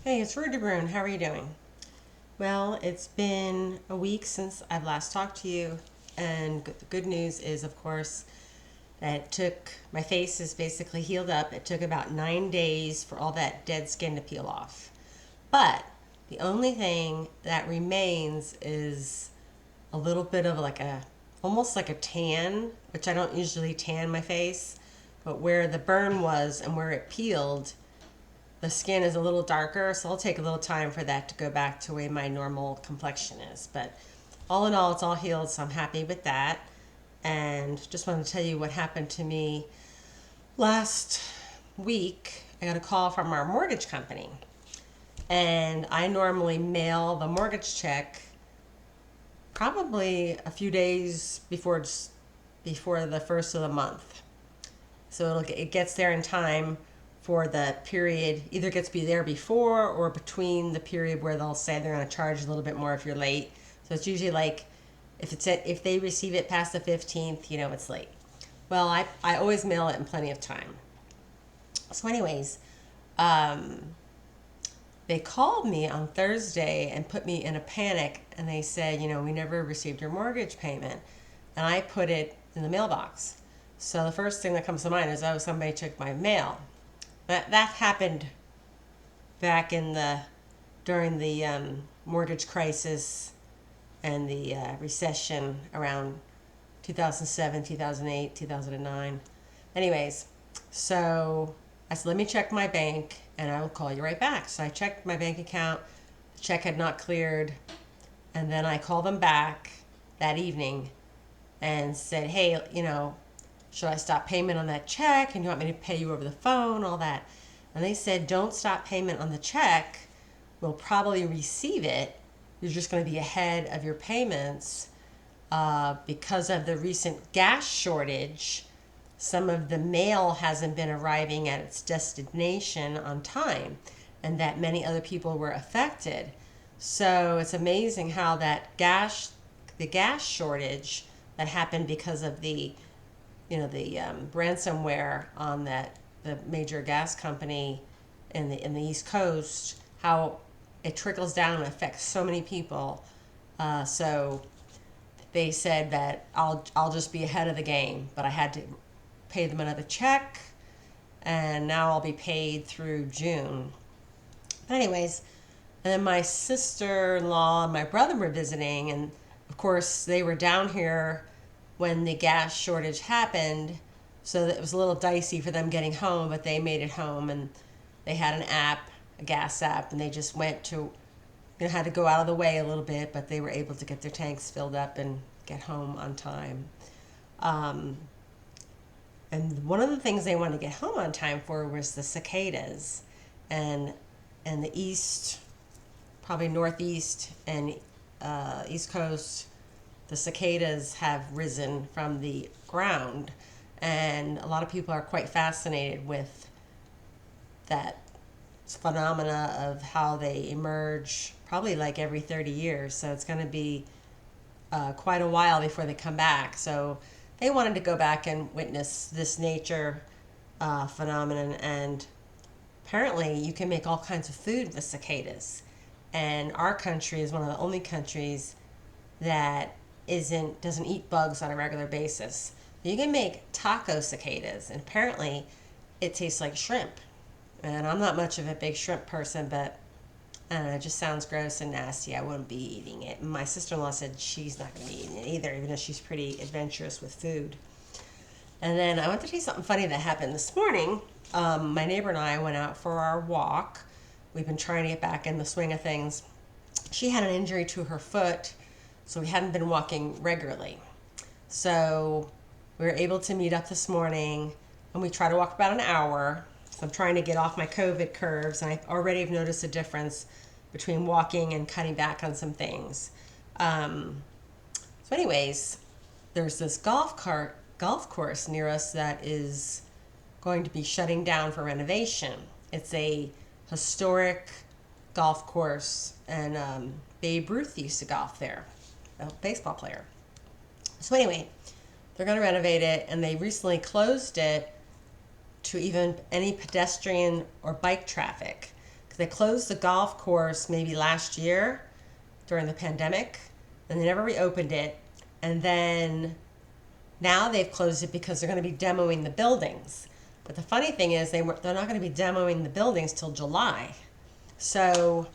Hey, it's Rudy Brune. How are you doing? Well, it's been a week since I've last talked to you, and the good news is, of course, that it took my face is basically healed up. It took about 9 days for all that dead skin to peel off. But the only thing that remains is a little bit of like a almost like a tan, which I don't usually tan my face, but where the burn was and where it peeled, the skin is a little darker, so it'll take a little time for that to go back to where my normal complexion is. But all in all, it's all healed, so I'm happy with that. And just wanted to tell you what happened to me last week. I got a call from our mortgage company, and I normally mail the mortgage check probably a few days before the first of the month. So it gets there in time for the period, either gets to be there before or between the period where they'll say they're going to charge a little bit more if you're late. So it's usually like if they receive it past the 15th, it's late. Well, I always mail it in plenty of time. So, anyways, um, they called me on Thursday and put me in a panic, and they said, we never received your mortgage payment, and I put it in the mailbox. So the first thing that comes to mind is, oh, somebody took my mail. That happened back during the mortgage crisis and the recession around 2007, 2008, 2009. Anyways, so I said, let me check my bank and I will call you right back. So I checked my bank account. The check had not cleared. And then I called them back that evening and said, hey, should I stop payment on that check? And you want me to pay you over the phone, all that. And they said, don't stop payment on the check. We'll probably receive it. You're just going to be ahead of your payments because of the recent gas shortage. Some of the mail hasn't been arriving at its destination on time, and that many other people were affected. So it's amazing how the gas shortage that happened because of the ransomware on the major gas company in the East Coast, how it trickles down and affects so many people. So they said that I'll just be ahead of the game, but I had to pay them another check, and now I'll be paid through June. But anyways, and then my sister-in-law and my brother were visiting, and of course they were down here when the gas shortage happened, so that it was a little dicey for them getting home, but they made it home, and they had an app, a gas app, and they just went to, had to go out of the way a little bit, but they were able to get their tanks filled up and get home on time. Um, and one of the things they wanted to get home on time for was the cicadas, and the east, probably northeast and east coast, the cicadas have risen from the ground, and a lot of people are quite fascinated with that phenomena of how they emerge, probably like every 30 years. So it's going to be quite a while before they come back. So they wanted to go back and witness this nature phenomenon, and apparently you can make all kinds of food with cicadas. And our country is one of the only countries that doesn't eat bugs on a regular basis. You can make taco cicadas, and apparently it tastes like shrimp. And I'm not much of a big shrimp person, but I don't know, it just sounds gross and nasty. I wouldn't be eating it. And my sister-in-law said she's not going to be eating it either, even though she's pretty adventurous with food. And then I want to tell you something funny that happened this morning. My neighbor and I went out for our walk. We've been trying to get back in the swing of things. She had an injury to her foot, so we hadn't been walking regularly. So we were able to meet up this morning, and we try to walk about an hour. So I'm trying to get off my COVID curves, and I already have noticed a difference between walking and cutting back on some things. So anyways, there's this golf course near us that is going to be shutting down for renovation. It's a historic golf course, and Babe Ruth used to golf there, a baseball player. So anyway, they're going to renovate it, and they recently closed it to even any pedestrian or bike traffic, They closed the golf course maybe last year during the pandemic, and they never reopened it. And then now they've closed it because they're going to be demoing the buildings. But the funny thing is they're not going to be demoing the buildings till July. So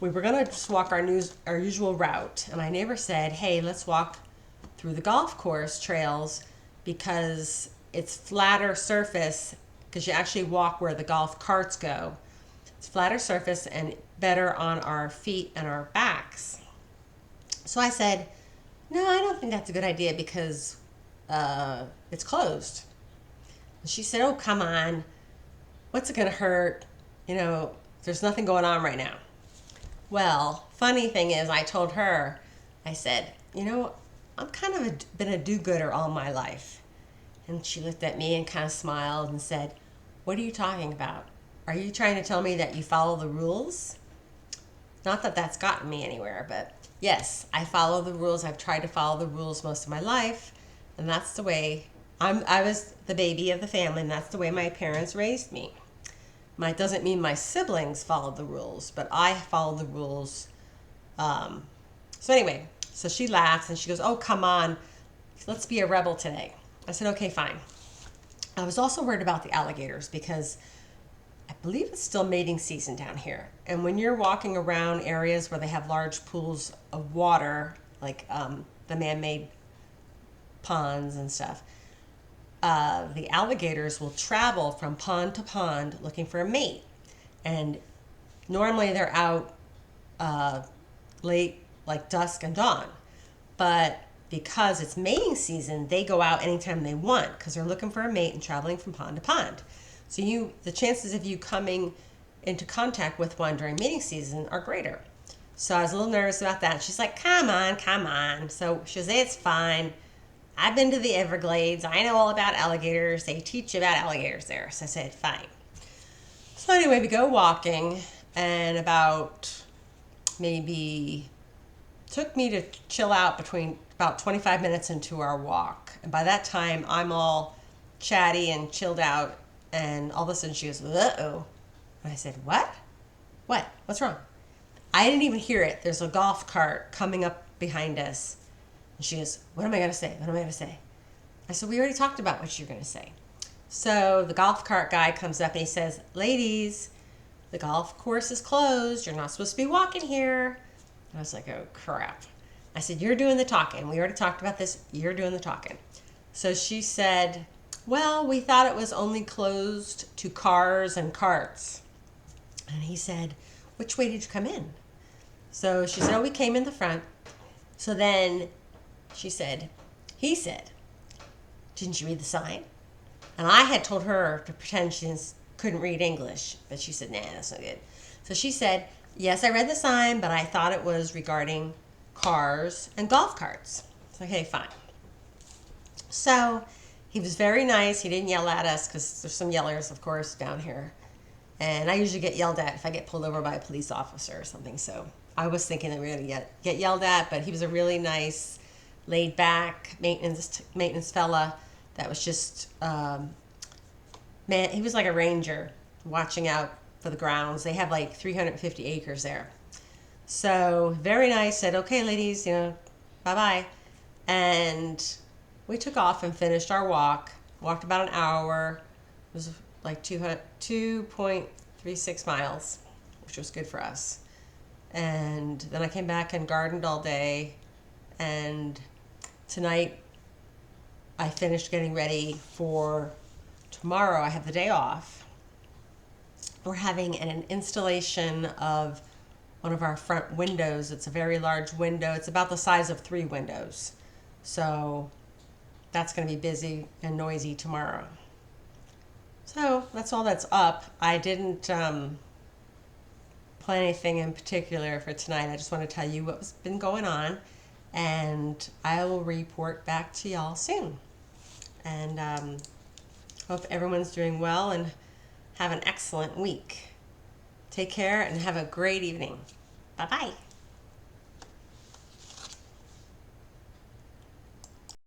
we were going to just walk our usual route. And my neighbor said, hey, let's walk through the golf course trails because it's flatter surface, because you actually walk where the golf carts go. It's flatter surface and better on our feet and our backs. So I said, no, I don't think that's a good idea because it's closed. And she said, oh, come on. What's it going to hurt? There's nothing going on right now. Well, funny thing is, I told her, I said, I'm kind of been a do-gooder all my life. And she looked at me and kind of smiled and said, what are you talking about? Are you trying to tell me that you follow the rules? Not that that's gotten me anywhere, but yes, I follow the rules. I've tried to follow the rules most of my life, and that's the way I was the baby of the family, and that's the way my parents raised me. It doesn't mean my siblings followed the rules, but I followed the rules. So anyway, so she laughs and she goes, oh, come on, let's be a rebel today. I said, okay, fine. I was also worried about the alligators because I believe it's still mating season down here. And when you're walking around areas where they have large pools of water, like the man-made ponds and stuff, the alligators will travel from pond to pond looking for a mate. And normally they're out late, like dusk and dawn. But because it's mating season, they go out anytime they want because they're looking for a mate and traveling from pond to pond. So the chances of you coming into contact with one during mating season are greater. So I was a little nervous about that. She's like, come on, come on. So she was, it's fine. I've been to the Everglades. I know all about alligators. They teach you about alligators there. So I said, fine. So anyway, we go walking, and about maybe took me to chill out between about 25 minutes into our walk. And by that time, I'm all chatty and chilled out. And all of a sudden she goes, uh-oh. And I said, what? What? What's wrong? I didn't even hear it. There's a golf cart coming up behind us. And she goes, what am I going to say? What am I going to say? I said, we already talked about what you're going to say. So the golf cart guy comes up and he says, ladies, the golf course is closed. You're not supposed to be walking here. And I was like, oh, crap. I said, you're doing the talking. We already talked about this. You're doing the talking. So she said, well, we thought it was only closed to cars and carts. And he said, which way did you come in? So she said, oh, we came in the front. So then he said, didn't you read the sign? And I had told her to pretend she couldn't read English, but she said, nah, that's no good. So she said, yes, I read the sign, but I thought it was regarding cars and golf carts. So, okay, fine. So he was very nice. He didn't yell at us because there's some yellers, of course, down here. And I usually get yelled at if I get pulled over by a police officer or something. So I was thinking that we were going to get yelled at, but he was a really nice, laid-back maintenance fella that was just, he was like a ranger watching out for the grounds. They have like 350 acres there. So very nice, said, okay, ladies, bye-bye. And we took off and finished our walk. Walked about an hour. It was like 2.36 miles, which was good for us. And then I came back and gardened all day. And tonight I finished getting ready for tomorrow. I have the day off. We're having an installation of one of our front windows. It's a very large window. It's about the size of 3 windows. So that's going to be busy and noisy tomorrow. So that's all that's up. I didn't plan anything in particular for tonight. I just want to tell you what's been going on, and I will report back to y'all soon. And hope everyone's doing well and have an excellent week. Take care and have a great evening. Bye-bye.